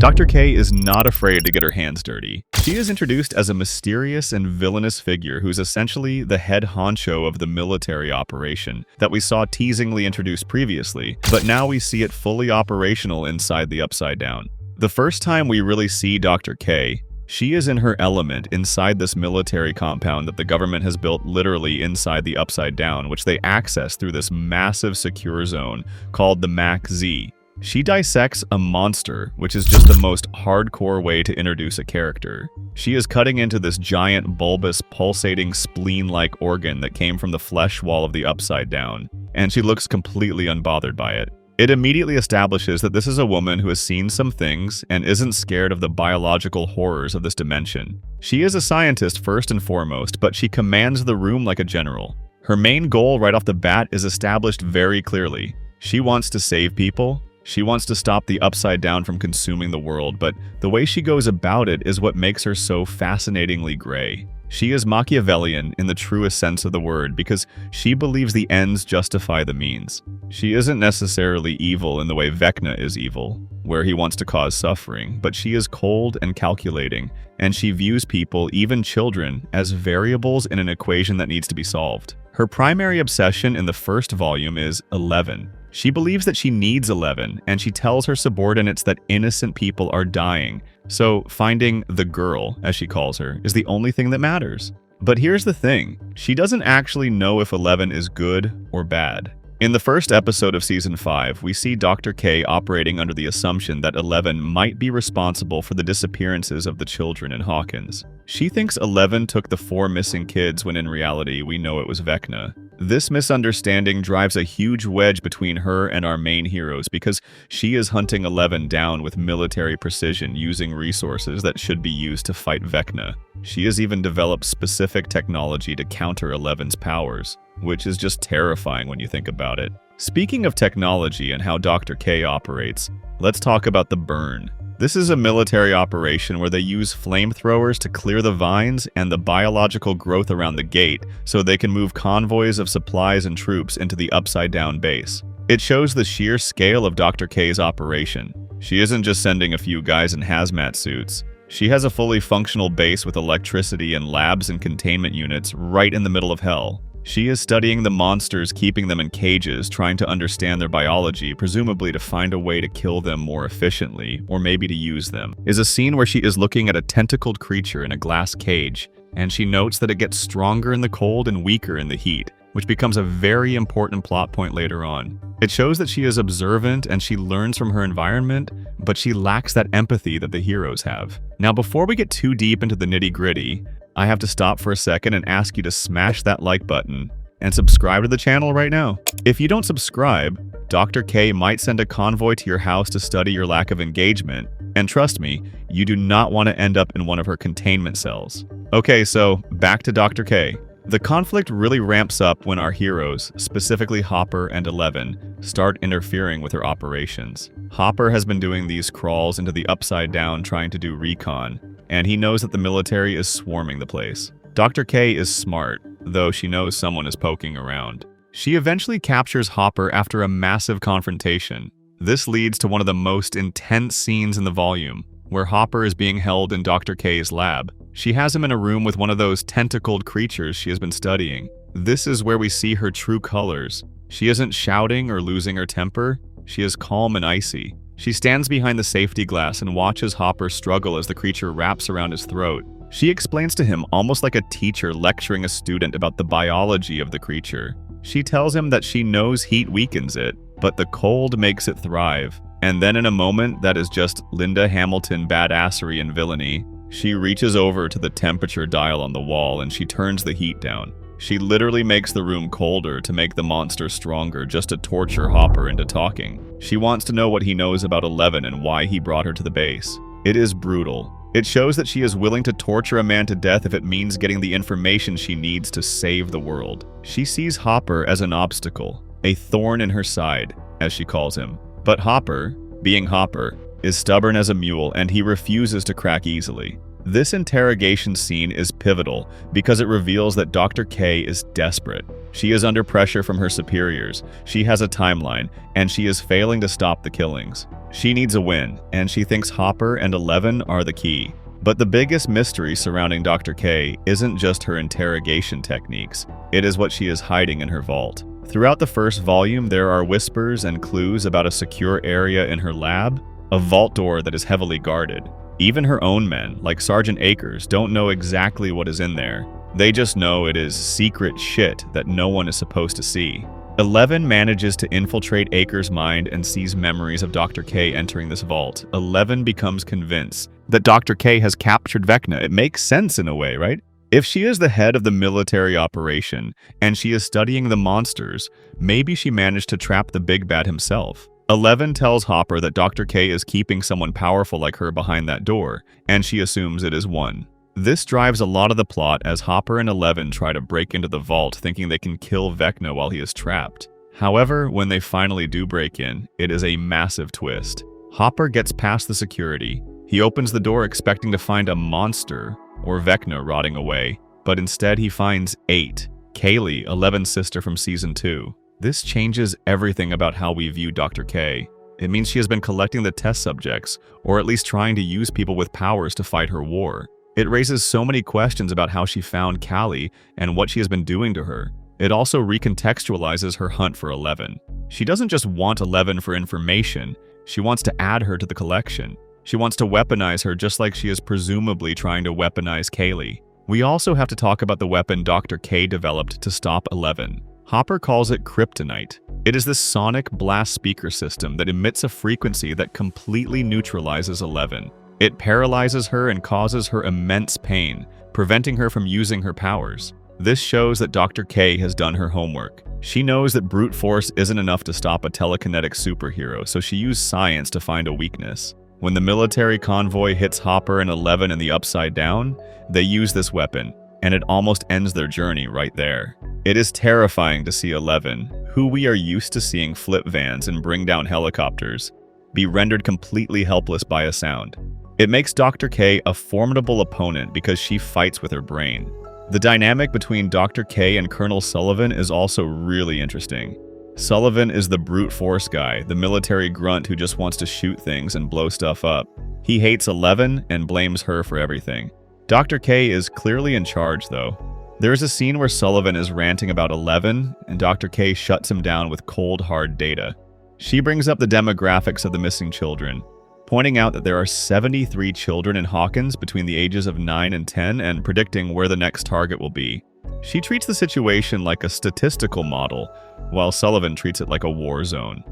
Dr. K is not afraid to get her hands dirty. She is introduced as a mysterious and villainous figure who's essentially the head honcho of the military operation that we saw teasingly introduced previously, but now we see it fully operational inside the Upside Down. The first time we really see Dr. K, she is in her element inside this military compound that the government has built literally inside the Upside Down, which they access through this massive secure zone called the Mac-Z. She dissects a monster, which is just the most hardcore way to introduce a character. She is cutting into this giant, bulbous, pulsating spleen-like organ that came from the flesh wall of the Upside Down, and she looks completely unbothered by it. It immediately establishes that this is a woman who has seen some things and isn't scared of the biological horrors of this dimension. She is a scientist first and foremost, but she commands the room like a general. Her main goal right off the bat is established very clearly. She wants to save people. She wants to stop the Upside Down from consuming the world, but the way she goes about it is what makes her so fascinatingly gray. She is Machiavellian in the truest sense of the word because she believes the ends justify the means. She isn't necessarily evil in the way Vecna is evil, where he wants to cause suffering, but she is cold and calculating, and she views people, even children, as variables in an equation that needs to be solved. Her primary obsession in the first volume is 11. She believes that she needs 11, and she tells her subordinates that innocent people are dying, so finding the girl, as she calls her, is the only thing that matters. But here's the thing, she doesn't actually know if 11 is good or bad. In the first episode of Season 5, we see Dr. K operating under the assumption that 11 might be responsible for the disappearances of the children in Hawkins. She thinks 11 took the 4 missing kids when in reality we know it was Vecna. This misunderstanding drives a huge wedge between her and our main heroes because she is hunting 11 down with military precision using resources that should be used to fight Vecna. She has even developed specific technology to counter 11's powers, which is just terrifying when you think about it. Speaking of technology and how Dr. K operates, let's talk about the burn. This is a military operation where they use flamethrowers to clear the vines and the biological growth around the gate so they can move convoys of supplies and troops into the Upside Down base. It shows the sheer scale of Dr. K's operation. She isn't just sending a few guys in hazmat suits. She has a fully functional base with electricity and labs and containment units right in the middle of hell. She is studying the monsters, keeping them in cages, trying to understand their biology, presumably to find a way to kill them more efficiently, or maybe to use them. Is a scene where she is looking at a tentacled creature in a glass cage, and she notes that it gets stronger in the cold and weaker in the heat, which becomes a very important plot point later on. It shows that she is observant and she learns from her environment, but she lacks that empathy that the heroes have. Now, before we get too deep into the nitty-gritty, I have to stop for a second and ask you to smash that like button and subscribe to the channel right now. If you don't subscribe, Dr. K might send a convoy to your house to study your lack of engagement, and trust me, you do not want to end up in one of her containment cells. Okay, so back to Dr. K. The conflict really ramps up when our heroes, specifically Hopper and 11, start interfering with her operations. Hopper has been doing these crawls into the Upside Down trying to do recon, and he knows that the military is swarming the place. Dr. K is smart, though she knows someone is poking around. She eventually captures Hopper after a massive confrontation. This leads to one of the most intense scenes in the volume, where Hopper is being held in Dr. K's lab. She has him in a room with one of those tentacled creatures she has been studying. This is where we see her true colors. She isn't shouting or losing her temper. She is calm and icy. She stands behind the safety glass and watches Hopper struggle as the creature wraps around his throat. She explains to him almost like a teacher lecturing a student about the biology of the creature. She tells him that she knows heat weakens it, but the cold makes it thrive. And then in a moment that is just Linda Hamilton badassery and villainy, she reaches over to the temperature dial on the wall and she turns the heat down. She literally makes the room colder to make the monster stronger just to torture Hopper into talking. She wants to know what he knows about 11 and why he brought her to the base. It is brutal. It shows that she is willing to torture a man to death if it means getting the information she needs to save the world. She sees Hopper as an obstacle, a thorn in her side, as she calls him. But Hopper, being Hopper, is stubborn as a mule and he refuses to crack easily. This interrogation scene is pivotal because it reveals that Dr. K is desperate. She is under pressure from her superiors, she has a timeline, and she is failing to stop the killings. She needs a win, and she thinks Hopper and 11 are the key. But the biggest mystery surrounding Dr. K isn't just her interrogation techniques, it is what she is hiding in her vault. Throughout the first volume, there are whispers and clues about a secure area in her lab, a vault door that is heavily guarded. Even her own men, like Sergeant Akers, don't know exactly what is in there. They just know it is secret shit that no one is supposed to see. 11 manages to infiltrate Akers' mind and sees memories of Dr. K entering this vault. 11 becomes convinced that Dr. K has captured Vecna. It makes sense in a way, right? If she is the head of the military operation and she is studying the monsters, maybe she managed to trap the big bad himself. 11 tells Hopper that Dr. K is keeping someone powerful like her behind that door, and she assumes it is one. This drives a lot of the plot as Hopper and 11 try to break into the vault thinking they can kill Vecna while he is trapped. However, when they finally do break in, it is a massive twist. Hopper gets past the security. He opens the door expecting to find a monster or Vecna rotting away, but instead he finds 8, Kaylee, 11's sister from Season 2. This changes everything about how we view Dr. K. It means she has been collecting the test subjects, or at least trying to use people with powers to fight her war. It raises so many questions about how she found Callie and what she has been doing to her. It also recontextualizes her hunt for 11. She doesn't just want 11 for information, she wants to add her to the collection. She wants to weaponize her just like she is presumably trying to weaponize Kaylee. We also have to talk about the weapon Dr. K developed to stop 11. Hopper calls it kryptonite. It is this sonic blast speaker system that emits a frequency that completely neutralizes 11. It paralyzes her and causes her immense pain, preventing her from using her powers. This shows that Dr. K has done her homework. She knows that brute force isn't enough to stop a telekinetic superhero, so she used science to find a weakness. When the military convoy hits Hopper and 11 in the Upside Down, they use this weapon, and it almost ends their journey right there. It is terrifying to see 11, who we are used to seeing flip vans and bring down helicopters, be rendered completely helpless by a sound. It makes Dr. K a formidable opponent because she fights with her brain. The dynamic between Dr. K and Colonel Sullivan is also really interesting. Sullivan is the brute force guy, the military grunt who just wants to shoot things and blow stuff up. He hates 11 and blames her for everything. Dr. K is clearly in charge, though. There is a scene where Sullivan is ranting about 11, and Dr. K shuts him down with cold, hard data. She brings up the demographics of the missing children, pointing out that there are 73 children in Hawkins between the ages of 9 and 10 and predicting where the next target will be. She treats the situation like a statistical model, while Sullivan treats it like a war zone.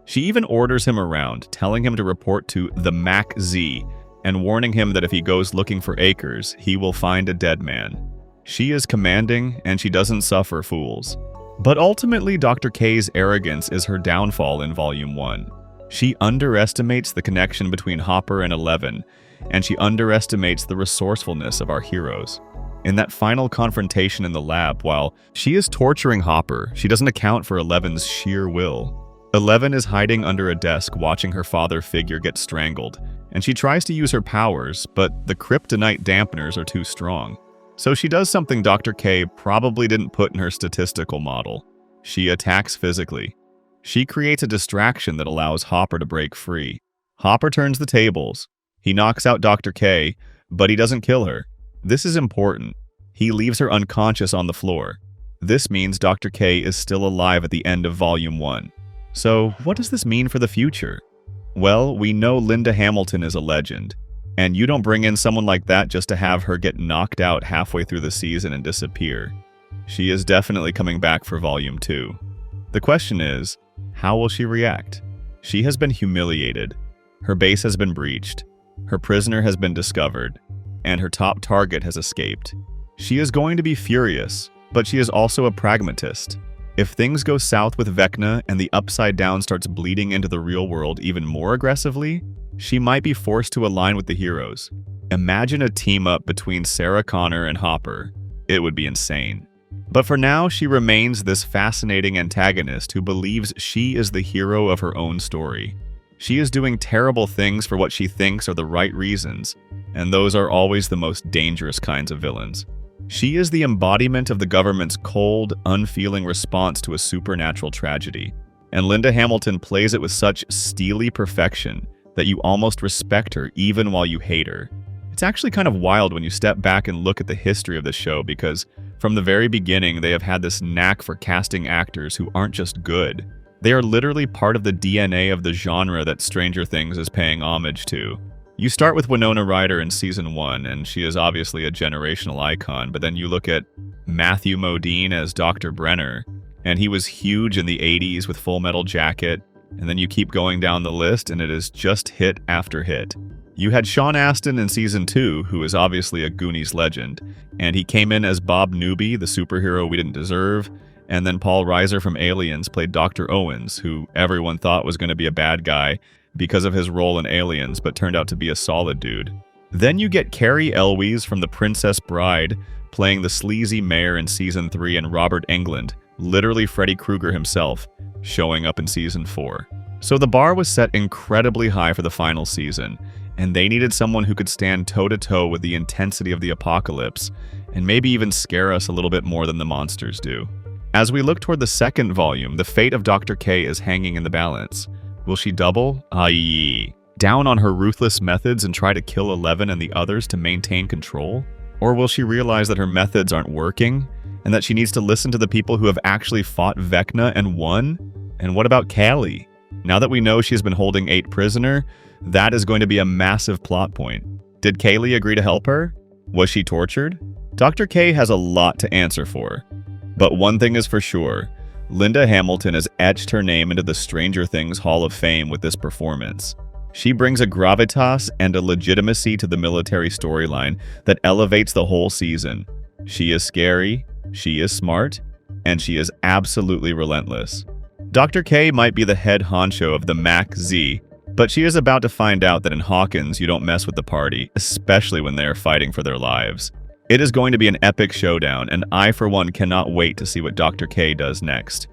She even orders him around, telling him to report to the Mac Z, and warning him that if he goes looking for Akers, he will find a dead man. She is commanding, and she doesn't suffer fools. But ultimately, Dr. K's arrogance is her downfall in Volume 1. She underestimates the connection between Hopper and 11, and she underestimates the resourcefulness of our heroes. In that final confrontation in the lab, while she is torturing Hopper, she doesn't account for 11's sheer will. 11 is hiding under a desk watching her father figure get strangled, and she tries to use her powers, but the kryptonite dampeners are too strong. So she does something Dr. K probably didn't put in her statistical model. She attacks physically. She creates a distraction that allows Hopper to break free. Hopper turns the tables. He knocks out Dr. K, but he doesn't kill her. This is important. He leaves her unconscious on the floor. This means Dr. K is still alive at the end of Volume 1. So, what does this mean for the future? Well, we know Linda Hamilton is a legend, and you don't bring in someone like that just to have her get knocked out halfway through the season and disappear. She is definitely coming back for Volume 2. The question is, how will she react? She has been humiliated. Her base has been breached. Her prisoner has been discovered, and her top target has escaped. She is going to be furious, but she is also a pragmatist. If things go south with Vecna and the Upside Down starts bleeding into the real world even more aggressively, she might be forced to align with the heroes. Imagine a team-up between Sarah Connor and Hopper. It would be insane. But for now, she remains this fascinating antagonist who believes she is the hero of her own story. She is doing terrible things for what she thinks are the right reasons, and those are always the most dangerous kinds of villains. She is the embodiment of the government's cold, unfeeling response to a supernatural tragedy, and Linda Hamilton plays it with such steely perfection that you almost respect her even while you hate her. It's actually kind of wild when you step back and look at the history of the show, because from the very beginning they have had this knack for casting actors who aren't just good. They are literally part of the DNA of the genre that Stranger Things is paying homage to. You start with Winona Ryder in season 1, and she is obviously a generational icon, but then you look at Matthew Modine as Dr. Brenner, and he was huge in the 80s with Full Metal Jacket, and then you keep going down the list and it is just hit after hit. You had Sean Astin in season 2, who is obviously a Goonies legend, and he came in as Bob Newby, the superhero we didn't deserve, and then Paul Reiser from Aliens played Dr. Owens, who everyone thought was going to be a bad guy because of his role in Aliens, but turned out to be a solid dude. Then you get Carrie Elwes from The Princess Bride playing the sleazy mayor in season 3, and Robert Englund, literally Freddy Krueger himself, showing up in season 4. So the bar was set incredibly high for the final season, and they needed someone who could stand toe-to-toe with the intensity of the apocalypse, and maybe even scare us a little bit more than the monsters do. As we look toward the second volume, the fate of Dr. K is hanging in the balance. Will she double, i.e., down on her ruthless methods and try to kill Eleven and the others to maintain control? Or will she realize that her methods aren't working, and that she needs to listen to the people who have actually fought Vecna and won? And what about Callie? Now that we know she's been holding 8 prisoner, that is going to be a massive plot point. Did Kaylee agree to help her? Was she tortured? Dr. K has a lot to answer for. But one thing is for sure, Linda Hamilton has etched her name into the Stranger Things Hall of Fame with this performance. She brings a gravitas and a legitimacy to the military storyline that elevates the whole season. She is scary, she is smart, and she is absolutely relentless. Dr. K might be the head honcho of the MAC-Z, but she is about to find out that in Hawkins you don't mess with the party, especially when they are fighting for their lives. It is going to be an epic showdown, and I for one cannot wait to see what Dr. K does next.